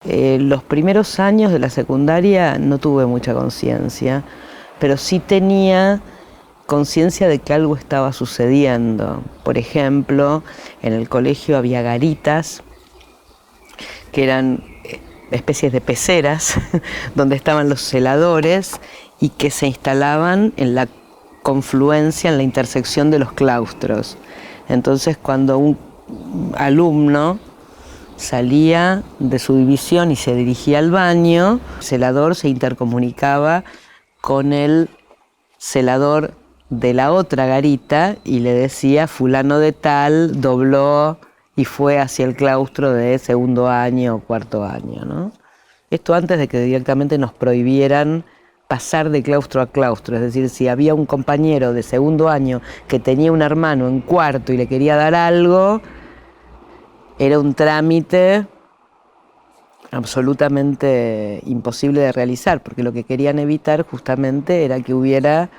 Los primeros años de la secundaria no tuve mucha conciencia, pero sí tenía conciencia de que algo estaba sucediendo. Por ejemplo, en el colegio había garitas, que eran especies de peceras, donde estaban los celadores y que se instalaban en la confluencia, en la intersección de los claustros. Entonces, cuando un alumno salía de su división y se dirigía al baño, el celador se intercomunicaba con el celador de la otra garita y le decía: fulano de tal dobló y fue hacia el claustro de segundo año o cuarto año, ¿no? Esto antes de que directamente nos prohibieran pasar de claustro a claustro, es decir, si había un compañero de segundo año que tenía un hermano en cuarto y le quería dar algo, era un trámite absolutamente imposible de realizar, porque lo que querían evitar justamente era que hubiera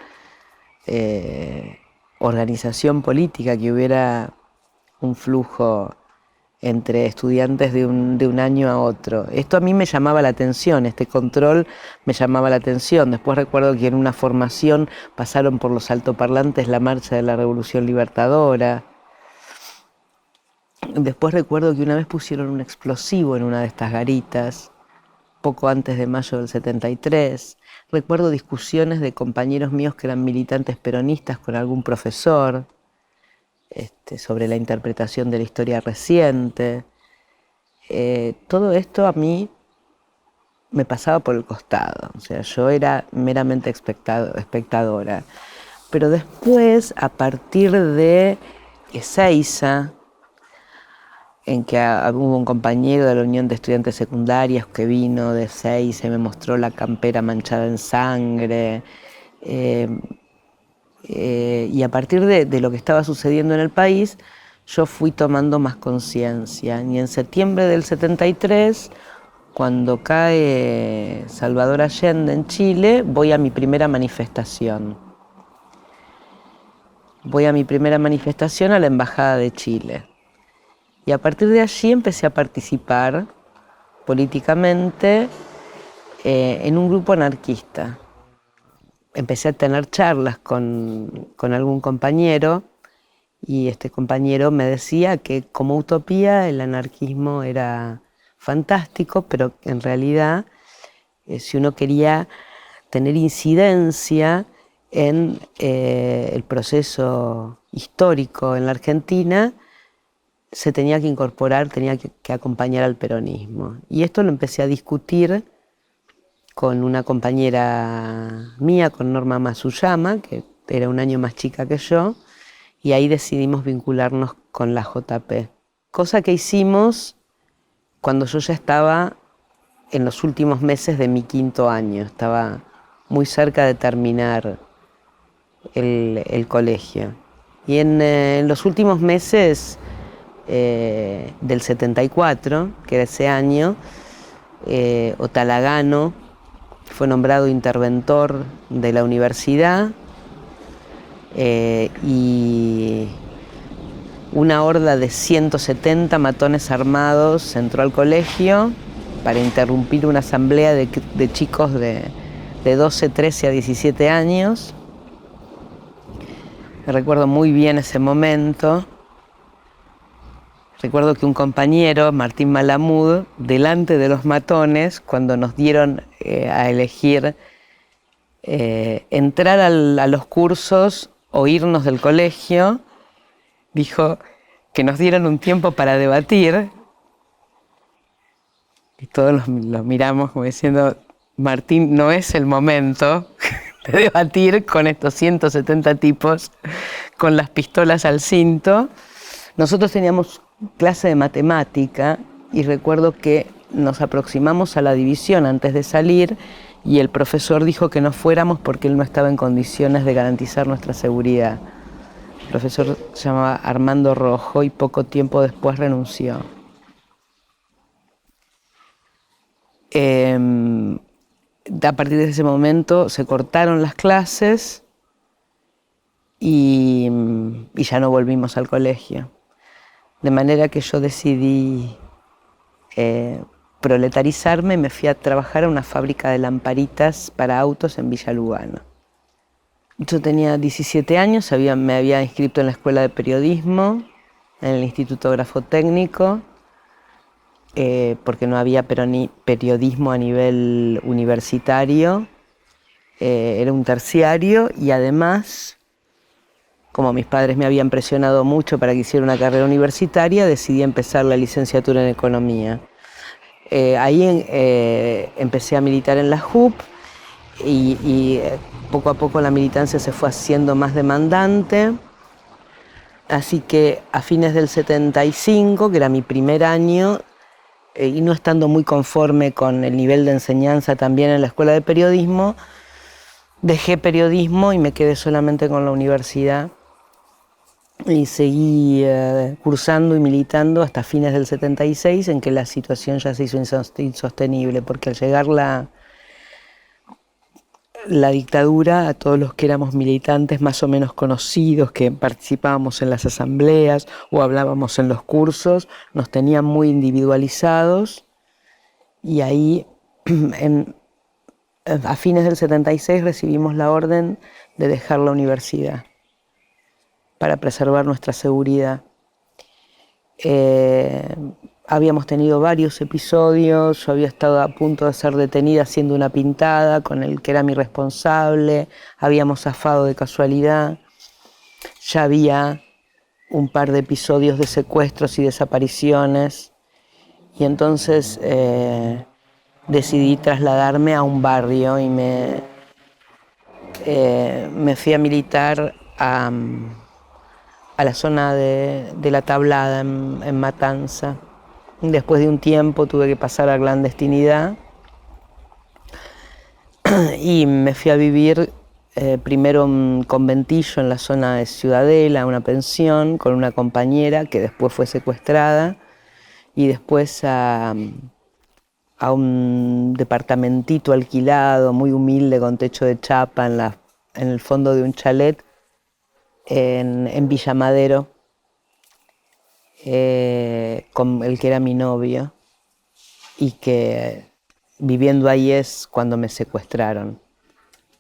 organización política, que hubiera un flujo entre estudiantes de un año a otro. Esto a mí me llamaba la atención, este control me llamaba la atención. Después recuerdo que en una formación pasaron por los altoparlantes la marcha de la Revolución Libertadora. Después recuerdo que una vez pusieron un explosivo en una de estas garitas, poco antes de mayo del 73. Recuerdo discusiones de compañeros míos que eran militantes peronistas con algún profesor sobre la interpretación de la historia reciente. Todo esto a mí me pasaba por el costado, o sea, yo era meramente espectadora. Pero después, a partir de Ezeiza, en que hubo un compañero de la Unión de Estudiantes Secundarios que vino de Ezeiza y me mostró la campera manchada en sangre, y a partir de lo que estaba sucediendo en el país, yo fui tomando más conciencia. Y en septiembre del 73, cuando cae Salvador Allende en Chile, voy a mi primera manifestación. Voy a mi primera manifestación a la Embajada de Chile. Y a partir de allí empecé a participar políticamente en un grupo anarquista. Empecé a tener charlas con algún compañero y este compañero me decía que como utopía el anarquismo era fantástico, pero en realidad si uno quería tener incidencia en el proceso histórico en la Argentina, se tenía que incorporar, tenía que acompañar al peronismo. Y esto lo empecé a discutir con una compañera mía, con Norma Masuyama, que era un año más chica que yo, y ahí decidimos vincularnos con la JP. Cosa que hicimos cuando yo ya estaba en los últimos meses de mi quinto año, estaba muy cerca de terminar el colegio. Y en los últimos meses del 74, que era ese año, Otalagano fue nombrado interventor de la universidad y una horda de 170 matones armados entró al colegio para interrumpir una asamblea de chicos de 12, 13 a 17 años. Recuerdo muy bien ese momento. Recuerdo que un compañero, Martín Malamud, delante de los matones, cuando nos dieron a elegir entrar a los cursos o irnos del colegio, dijo que nos dieran un tiempo para debatir. Y todos los miramos como diciendo: Martín, no es el momento de debatir con estos 170 tipos con las pistolas al cinto. Nosotros teníamos clase de matemática y recuerdo que nos aproximamos a la división antes de salir y el profesor dijo que no fuéramos porque él no estaba en condiciones de garantizar nuestra seguridad. El profesor se llamaba Armando Rojo y poco tiempo después renunció. A partir de ese momento se cortaron las clases y ya no volvimos al colegio. De manera que yo decidí proletarizarme, me fui a trabajar a una fábrica de lamparitas para autos en Villa Lugano. Yo tenía 17 años, me había inscrito en la escuela de periodismo, en el Instituto Grafotécnico, porque no había periodismo a nivel universitario, era un terciario, y además, como mis padres me habían presionado mucho para que hiciera una carrera universitaria, decidí empezar la licenciatura en Economía. Ahí empecé a militar en la JUP y poco a poco la militancia se fue haciendo más demandante. Así que a fines del 75, que era mi primer año, y no estando muy conforme con el nivel de enseñanza también en la escuela de periodismo, dejé periodismo y me quedé solamente con la universidad. Y seguí cursando y militando hasta fines del 76, en que la situación ya se hizo insostenible, porque al llegar la dictadura, a todos los que éramos militantes más o menos conocidos, que participábamos en las asambleas o hablábamos en los cursos, nos tenían muy individualizados, y ahí a fines del 76 recibimos la orden de dejar la universidad para preservar nuestra seguridad. Habíamos tenido varios episodios, yo había estado a punto de ser detenida haciendo una pintada con el que era mi responsable, habíamos zafado de casualidad, ya había un par de episodios de secuestros y desapariciones, y entonces decidí trasladarme a un barrio y me fui a militar a la zona de La Tablada, en Matanza. Después de un tiempo tuve que pasar a clandestinidad y me fui a vivir primero en un conventillo en la zona de Ciudadela, una pensión, con una compañera que después fue secuestrada, y después a un departamentito alquilado, muy humilde, con techo de chapa en el fondo de un chalet en Villa Madero, con el que era mi novio, y que viviendo ahí es cuando me secuestraron.